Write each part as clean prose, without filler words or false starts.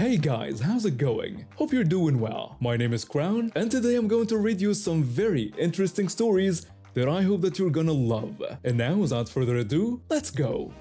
Hey guys, how's it going? Hope you're doing well. My name is Crown, and today I'm going to read you some very interesting stories that I hope that you're gonna love. And now, without further ado, let's go!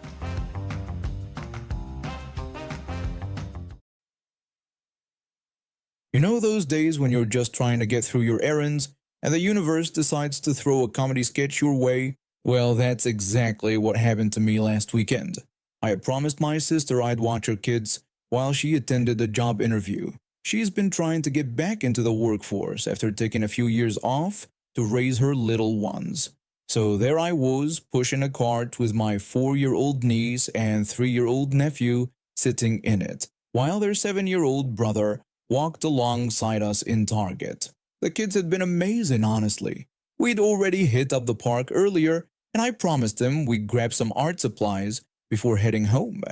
You know those days when you're just trying to get through your errands and the universe decides to throw a comedy sketch your way? Well, that's exactly what happened to me last weekend. I had promised my sister I'd watch her kids while she attended a job interview. She's been trying to get back into the workforce after taking a few years off to raise her little ones. So there I was, pushing a cart with my 4-year-old niece and 3-year-old nephew sitting in it, while their 7-year-old brother walked alongside us in Target. The kids had been amazing, honestly. We'd already hit up the park earlier, and I promised them we'd grab some art supplies before heading home.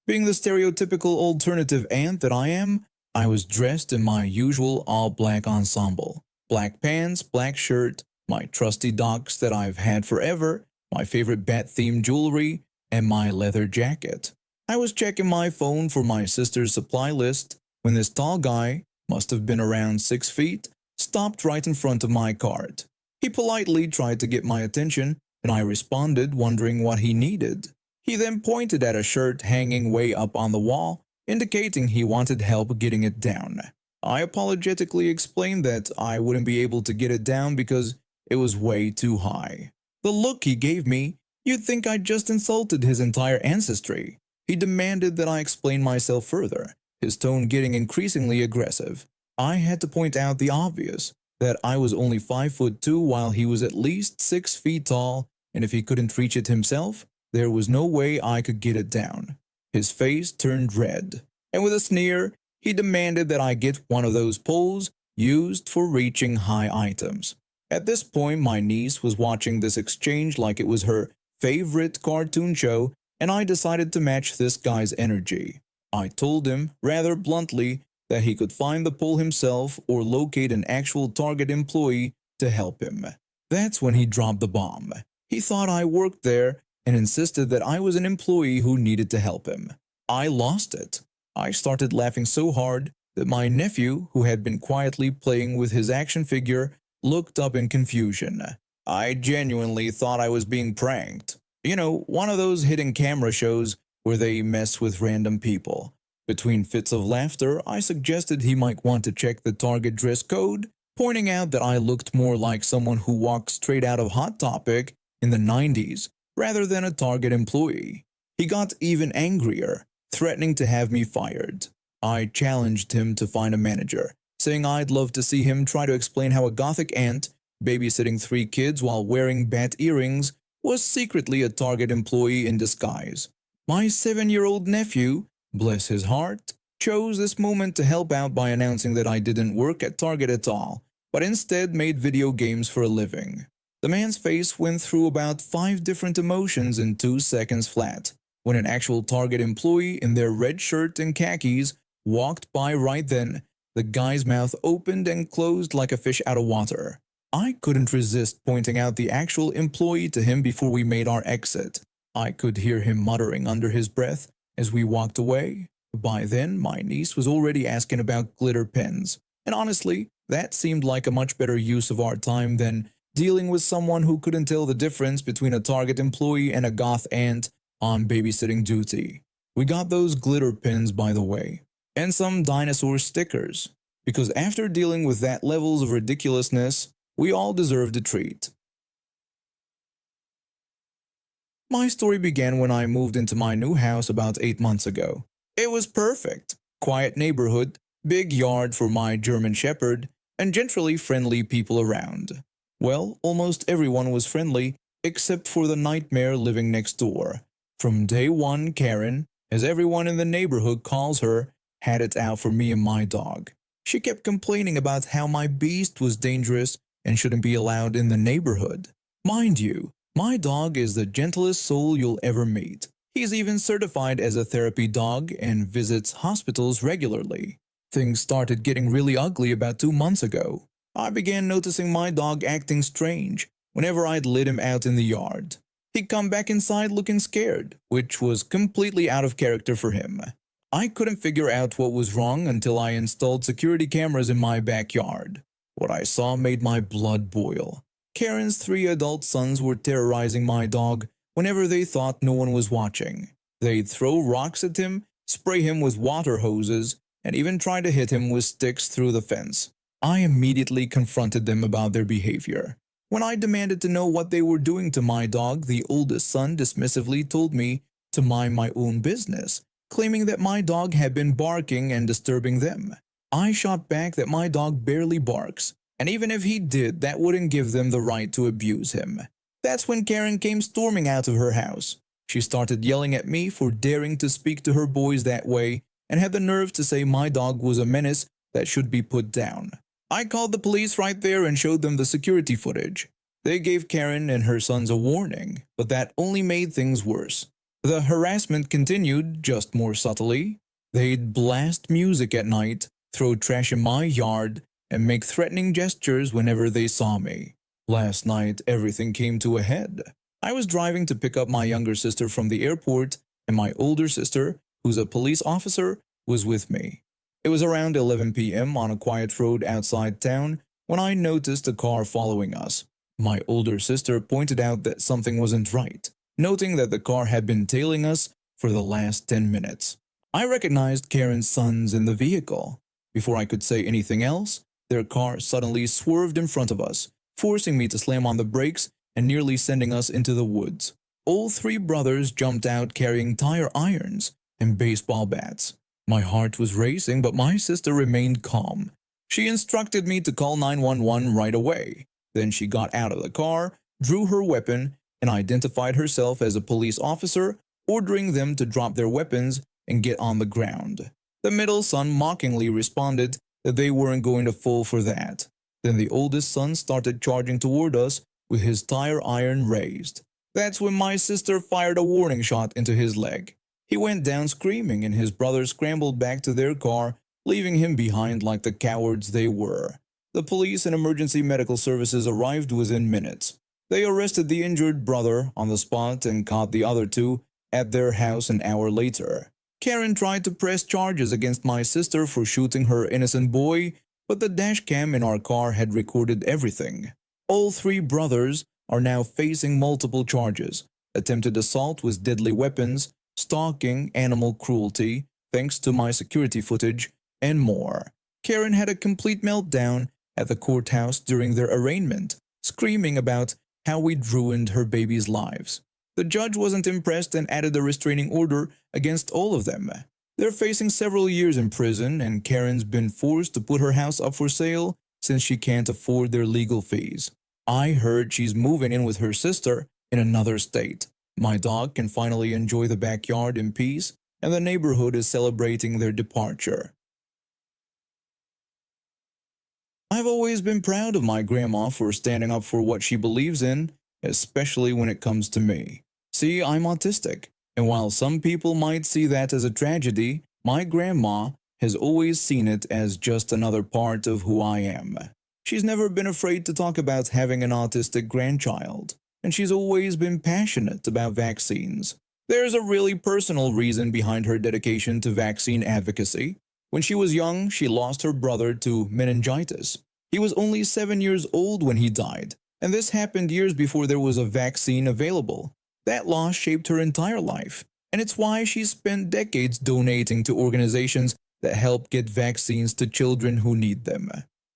Being the stereotypical alternative aunt that I am, I was dressed in my usual all-black ensemble. Black pants, black shirt, my trusty docs that I've had forever, my favorite bat-themed jewelry, and my leather jacket. I was checking my phone for my sister's supply list when this tall guy, must have been around 6 feet, stopped right in front of my cart. He politely tried to get my attention, and I responded, wondering what he needed. He then pointed at a shirt hanging way up on the wall, indicating he wanted help getting it down. I apologetically explained that I wouldn't be able to get it down because it was way too high. The look he gave me, you'd think I'd just insulted his entire ancestry. He demanded that I explain myself further, his tone getting increasingly aggressive. I had to point out the obvious, that I was only 5'2" while he was at least 6 feet tall, and if he couldn't reach it himself, there was no way I could get it down. His face turned red, and with a sneer, he demanded that I get one of those poles used for reaching high items. At this point, my niece was watching this exchange like it was her favorite cartoon show, and I decided to match this guy's energy. I told him, rather bluntly, that he could find the pole himself or locate an actual Target employee to help him. That's when he dropped the bomb. He thought I worked there and insisted that I was an employee who needed to help him. I lost it. I started laughing so hard that my nephew, who had been quietly playing with his action figure, looked up in confusion. I genuinely thought I was being pranked. You know, one of those hidden camera shows where they mess with random people. Between fits of laughter, I suggested he might want to check the Target dress code, pointing out that I looked more like someone who walked straight out of Hot Topic in the 90s rather than a Target employee. He got even angrier, threatening to have me fired. I challenged him to find a manager, saying I'd love to see him try to explain how a gothic aunt, babysitting 3 kids while wearing bat earrings, was secretly a Target employee in disguise. My 7-year-old nephew, bless his heart, chose this moment to help out by announcing that I didn't work at Target at all, but instead made video games for a living. The man's face went through about 5 different emotions in 2 seconds flat, when an actual Target employee in their red shirt and khakis walked by right then. The guy's mouth opened and closed like a fish out of water. I couldn't resist pointing out the actual employee to him before we made our exit. I could hear him muttering under his breath as we walked away. By then, my niece was already asking about glitter pens, and honestly, that seemed like a much better use of our time than dealing with someone who couldn't tell the difference between a Target employee and a goth aunt on babysitting duty. We got those glitter pens, by the way, and some dinosaur stickers, because after dealing with that levels of ridiculousness, we all deserved a treat. My story began when I moved into my new house about 8 months ago. It was perfect. Quiet neighborhood, big yard for my German Shepherd, and generally friendly people around. Well, almost everyone was friendly, except for the nightmare living next door. From day one, Karen, as everyone in the neighborhood calls her, had it out for me and my dog. She kept complaining about how my beast was dangerous and shouldn't be allowed in the neighborhood. Mind you, my dog is the gentlest soul you'll ever meet. He's even certified as a therapy dog and visits hospitals regularly. Things started getting really ugly about 2 months ago. I began noticing my dog acting strange whenever I'd let him out in the yard. He'd come back inside looking scared, which was completely out of character for him. I couldn't figure out what was wrong until I installed security cameras in my backyard. What I saw made my blood boil. Karen's 3 adult sons were terrorizing my dog whenever they thought no one was watching. They'd throw rocks at him, spray him with water hoses, and even try to hit him with sticks through the fence. I immediately confronted them about their behavior. When I demanded to know what they were doing to my dog, the oldest son dismissively told me to mind my own business, claiming that my dog had been barking and disturbing them. I shot back that my dog barely barks, and even if he did, that wouldn't give them the right to abuse him. That's when Karen came storming out of her house. She started yelling at me for daring to speak to her boys that way and had the nerve to say my dog was a menace that should be put down. I called the police right there and showed them the security footage. They gave Karen and her sons a warning, but that only made things worse. The harassment continued, just more subtly. They'd blast music at night, throw trash in my yard, and make threatening gestures whenever they saw me. Last night, everything came to a head. I was driving to pick up my younger sister from the airport, and my older sister, who's a police officer, was with me. It was around 11 p.m. on a quiet road outside town when I noticed a car following us. My older sister pointed out that something wasn't right, noting that the car had been tailing us for the last 10 minutes. I recognized Karen's sons in the vehicle. Before I could say anything else, their car suddenly swerved in front of us, forcing me to slam on the brakes and nearly sending us into the woods. All 3 brothers jumped out carrying tire irons and baseball bats. My heart was racing, but my sister remained calm. She instructed me to call 911 right away. Then she got out of the car, drew her weapon, and identified herself as a police officer, ordering them to drop their weapons and get on the ground. The middle son mockingly responded that they weren't going to fall for that. Then the oldest son started charging toward us with his tire iron raised. That's when my sister fired a warning shot into his leg. He went down screaming and his brothers scrambled back to their car, leaving him behind like the cowards they were. The police and emergency medical services arrived within minutes. They arrested the injured brother on the spot and caught the other 2 at their house an hour later. Karen tried to press charges against my sister for shooting her innocent boy, but the dash cam in our car had recorded everything. All 3 brothers are now facing multiple charges: attempted assault with deadly weapons, stalking, animal cruelty, thanks to my security footage, and more. Karen had a complete meltdown at the courthouse during their arraignment, screaming about how we'd ruined her baby's lives. The judge wasn't impressed and added a restraining order against all of them. They're facing several years in prison, and Karen's been forced to put her house up for sale since she can't afford their legal fees. I heard she's moving in with her sister in another state. My dog can finally enjoy the backyard in peace, and the neighborhood is celebrating their departure. I've always been proud of my grandma for standing up for what she believes in, especially when it comes to me. See, I'm autistic, and while some people might see that as a tragedy, my grandma has always seen it as just another part of who I am. She's never been afraid to talk about having an autistic grandchild, and she's always been passionate about vaccines. There's a really personal reason behind her dedication to vaccine advocacy. When she was young, she lost her brother to meningitis. He was only 7 years old when he died, and this happened years before there was a vaccine available. That loss shaped her entire life, and it's why she's spent decades donating to organizations that help get vaccines to children who need them.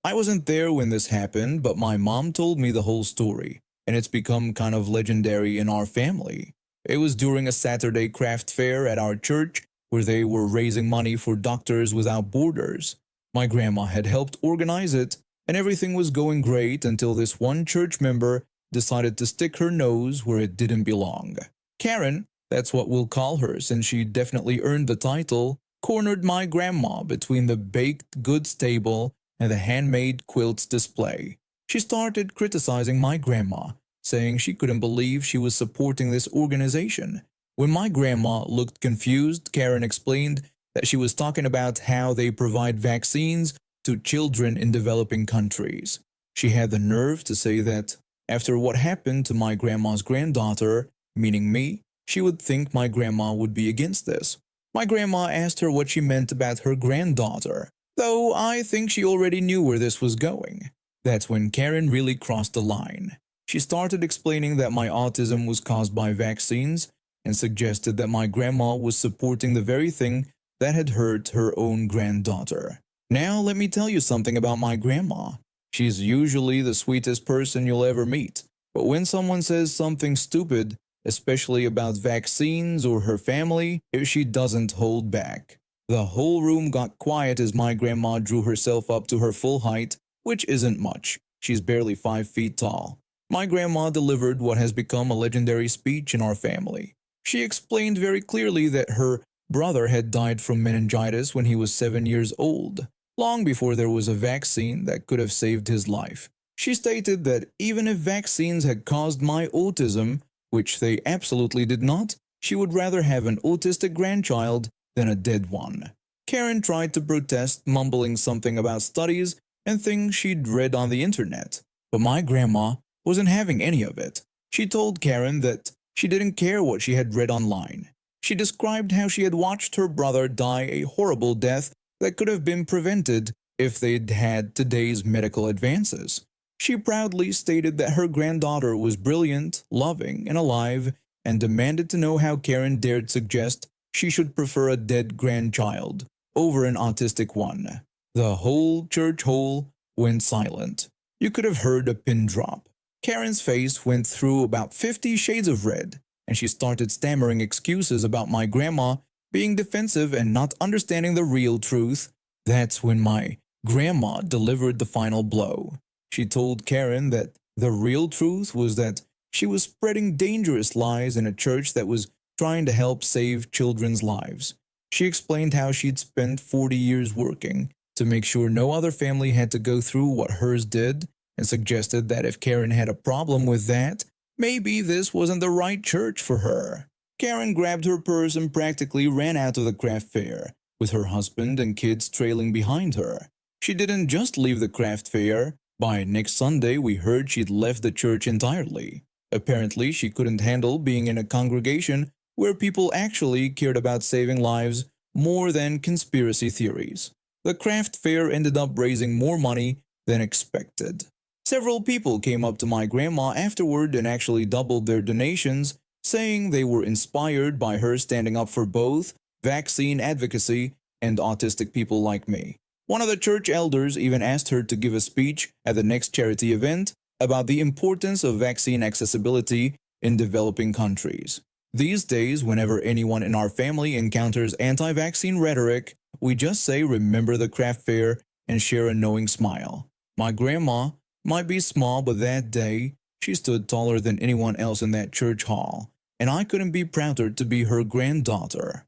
I wasn't there when this happened, but my mom told me the whole story, and it's become kind of legendary in our family. It was during a Saturday craft fair at our church where they were raising money for Doctors Without Borders. My grandma had helped organize it, and everything was going great until this one church member decided to stick her nose where it didn't belong. Karen, that's what we'll call her since she definitely earned the title, cornered my grandma between the baked goods table and the handmade quilts display. She started criticizing my grandma, saying she couldn't believe she was supporting this organization. When my grandma looked confused, Karen explained that she was talking about how they provide vaccines to children in developing countries. She had the nerve to say that after what happened to my grandma's granddaughter, meaning me, she would think my grandma would be against this. My grandma asked her what she meant about her granddaughter, though I think she already knew where this was going. That's when Karen really crossed the line. She started explaining that my autism was caused by vaccines and suggested that my grandma was supporting the very thing that had hurt her own granddaughter. Now, let me tell you something about my grandma. She's usually the sweetest person you'll ever meet, but when someone says something stupid, especially about vaccines or her family, if she doesn't hold back. The whole room got quiet as my grandma drew herself up to her full height, which isn't much. She's barely 5 feet tall. My grandma delivered what has become a legendary speech in our family. She explained very clearly that her brother had died from meningitis when he was 7 years old, long before there was a vaccine that could have saved his life. She stated that even if vaccines had caused my autism, which they absolutely did not, she would rather have an autistic grandchild than a dead one. Karen tried to protest, mumbling something about studies and things she'd read on the internet, but my grandma wasn't having any of it. She told Karen that she didn't care what she had read online. She described how she had watched her brother die a horrible death that could have been prevented if they'd had today's medical advances. She proudly stated that her granddaughter was brilliant, loving, and alive, and demanded to know how Karen dared suggest she should prefer a dead grandchild over an autistic one. The whole church hall went silent. You could have heard a pin drop. Karen's face went through about 50 shades of red, and she started stammering excuses about my grandma being defensive and not understanding the real truth. That's when my grandma delivered the final blow. She told Karen that the real truth was that she was spreading dangerous lies in a church that was trying to help save children's lives. She explained how she'd spent 40 years working to make sure no other family had to go through what hers did, and suggested that if Karen had a problem with that, maybe this wasn't the right church for her. Karen grabbed her purse and practically ran out of the craft fair, with her husband and kids trailing behind her. She didn't just leave the craft fair. By next Sunday, we heard she'd left the church entirely. Apparently, she couldn't handle being in a congregation where people actually cared about saving lives more than conspiracy theories. The craft fair ended up raising more money than expected. Several people came up to my grandma afterward and actually doubled their donations, saying they were inspired by her standing up for both vaccine advocacy and autistic people like me. One of the church elders even asked her to give a speech at the next charity event about the importance of vaccine accessibility in developing countries. These days, whenever anyone in our family encounters anti-vaccine rhetoric, we just say remember the craft fair and share a knowing smile. My grandma might be small, but that day, she stood taller than anyone else in that church hall, and I couldn't be prouder to be her granddaughter.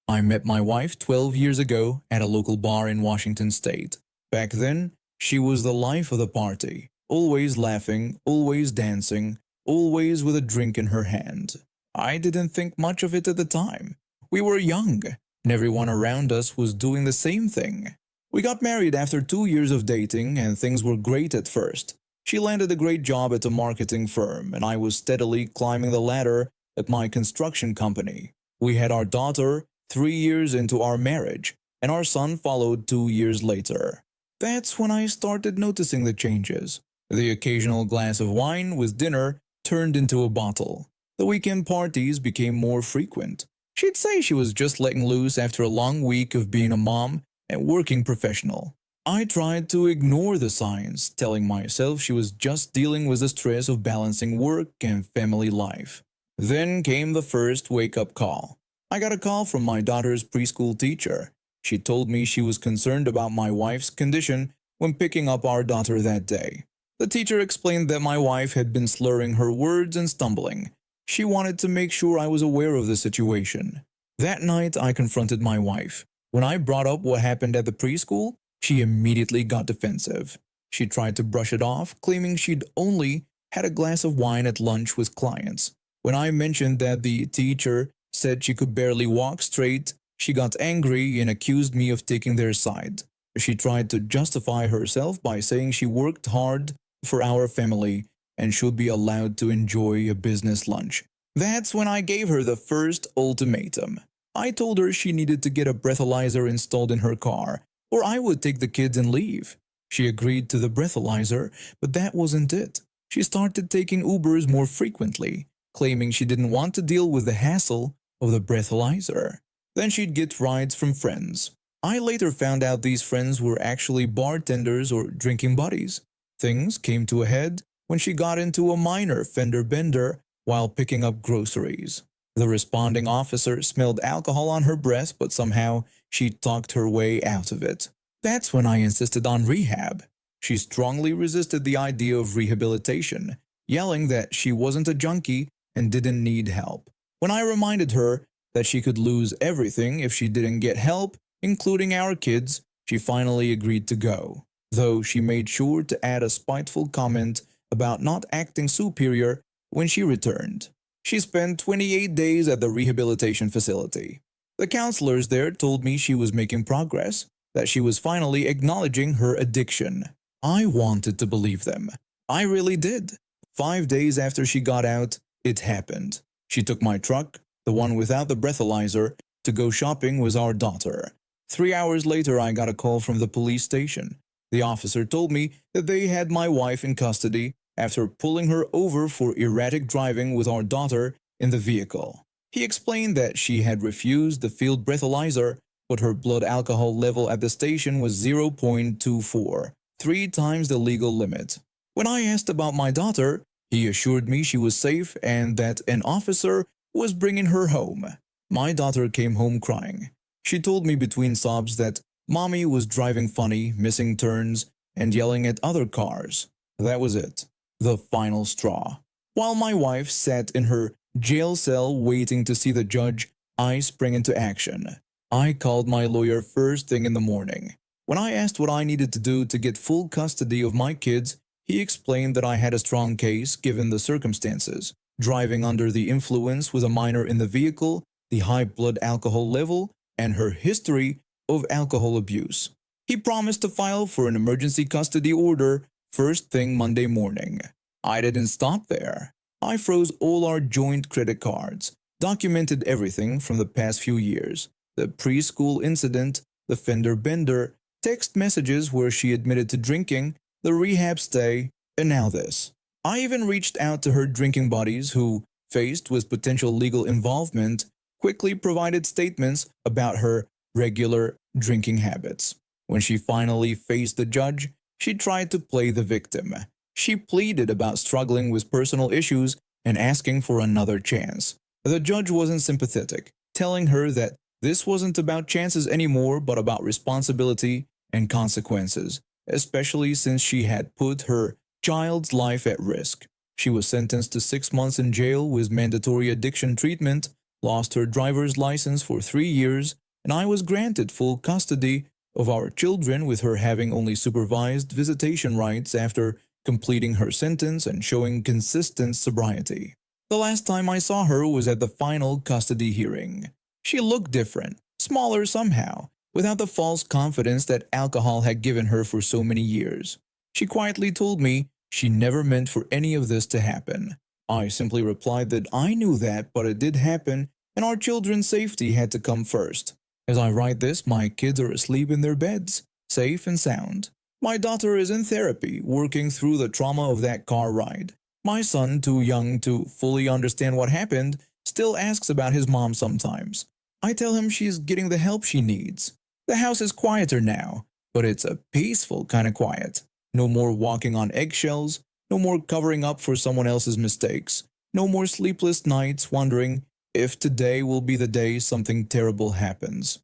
I met my wife 12 years ago at a local bar in Washington State. Back then, she was the life of the party, always laughing, always dancing, always with a drink in her hand. I didn't think much of it at the time. We were young, and everyone around us was doing the same thing. We got married after 2 years of dating, and things were great at first. She landed a great job at a marketing firm, and I was steadily climbing the ladder at my construction company. We had our daughter 3 years into our marriage, and our son followed 2 years later. That's when I started noticing the changes. The occasional glass of wine with dinner turned into a bottle. The weekend parties became more frequent. She'd say she was just letting loose after a long week of being a mom and working professional. I tried to ignore the signs, telling myself she was just dealing with the stress of balancing work and family life. Then came the first wake-up call. I got a call from my daughter's preschool teacher. She told me she was concerned about my wife's condition when picking up our daughter that day. The teacher explained that my wife had been slurring her words and stumbling. She wanted to make sure I was aware of the situation. That night, I confronted my wife. When I brought up what happened at the preschool, she immediately got defensive. She tried to brush it off, claiming she'd only had a glass of wine at lunch with clients. When I mentioned that the teacher said she could barely walk straight, she got angry and accused me of taking their side. She tried to justify herself by saying she worked hard for our family and should be allowed to enjoy a business lunch. That's when I gave her the first ultimatum. I told her she needed to get a breathalyzer installed in her car, or I would take the kids and leave. She agreed to the breathalyzer, but that wasn't it. She started taking Ubers more frequently, claiming she didn't want to deal with the hassle of the breathalyzer. Then she'd get rides from friends. I later found out these friends were actually bartenders or drinking buddies. Things came to a head when she got into a minor fender bender while picking up groceries. The responding officer smelled alcohol on her breath, but somehow she talked her way out of it. That's when I insisted on rehab. She strongly resisted the idea of rehabilitation, yelling that she wasn't a junkie and didn't need help. When I reminded her that she could lose everything if she didn't get help, including our kids, she finally agreed to go, though she made sure to add a spiteful comment about not acting superior when she returned. She spent 28 days at the rehabilitation facility. The counselors there told me she was making progress, that she was finally acknowledging her addiction. I wanted to believe them. I really did. 5 days after she got out, it happened. She took my truck, the one without the breathalyzer, to go shopping with our daughter. 3 hours later, I got a call from the police station. The officer told me that they had my wife in custody after pulling her over for erratic driving with our daughter in the vehicle. He explained that she had refused the field breathalyzer, but her blood alcohol level at the station was 0.24, 3 times the legal limit. When I asked about my daughter, he assured me she was safe and that an officer was bringing her home. My daughter came home crying. She told me between sobs that mommy was driving funny, missing turns, and yelling at other cars. That was it. The final straw. While my wife sat in her jail cell waiting to see the judge, I sprang into action. I called my lawyer first thing in the morning. When I asked what I needed to do to get full custody of my kids, he explained that I had a strong case given the circumstances. Driving under the influence with a minor in the vehicle, the high blood alcohol level, and her history of alcohol abuse. He promised to file for an emergency custody order first thing Monday morning. I didn't stop there. I froze all our joint credit cards, documented everything from the past few years, the preschool incident, the fender bender, text messages where she admitted to drinking, the rehab stay, and now this. I even reached out to her drinking buddies who, faced with potential legal involvement, quickly provided statements about her regular drinking habits. When she finally faced the judge, she tried to play the victim. She pleaded about struggling with personal issues and asking for another chance. The judge wasn't sympathetic, telling her that this wasn't about chances anymore but about responsibility and consequences, especially since she had put her child's life at risk. She was sentenced to 6 months in jail with mandatory addiction treatment, lost her driver's license for 3 years, and I was granted full custody of our children with her having only supervised visitation rights after completing her sentence and showing consistent sobriety. The last time I saw her was at the final custody hearing. She looked different, smaller somehow, without the false confidence that alcohol had given her for so many years. She quietly told me she never meant for any of this to happen. I simply replied that I knew that, but it did happen, and our children's safety had to come first. As I write this, my kids are asleep in their beds, safe and sound. My daughter is in therapy, working through the trauma of that car ride. My son, too young to fully understand what happened, still asks about his mom sometimes. I tell him she's getting the help she needs. The house is quieter now, but it's a peaceful kind of quiet. No more walking on eggshells, no more covering up for someone else's mistakes, no more sleepless nights wondering if today will be the day something terrible happens.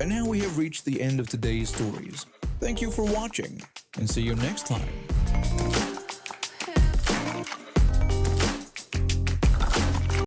And now we have reached the end of today's stories. Thank you for watching, and see you next time.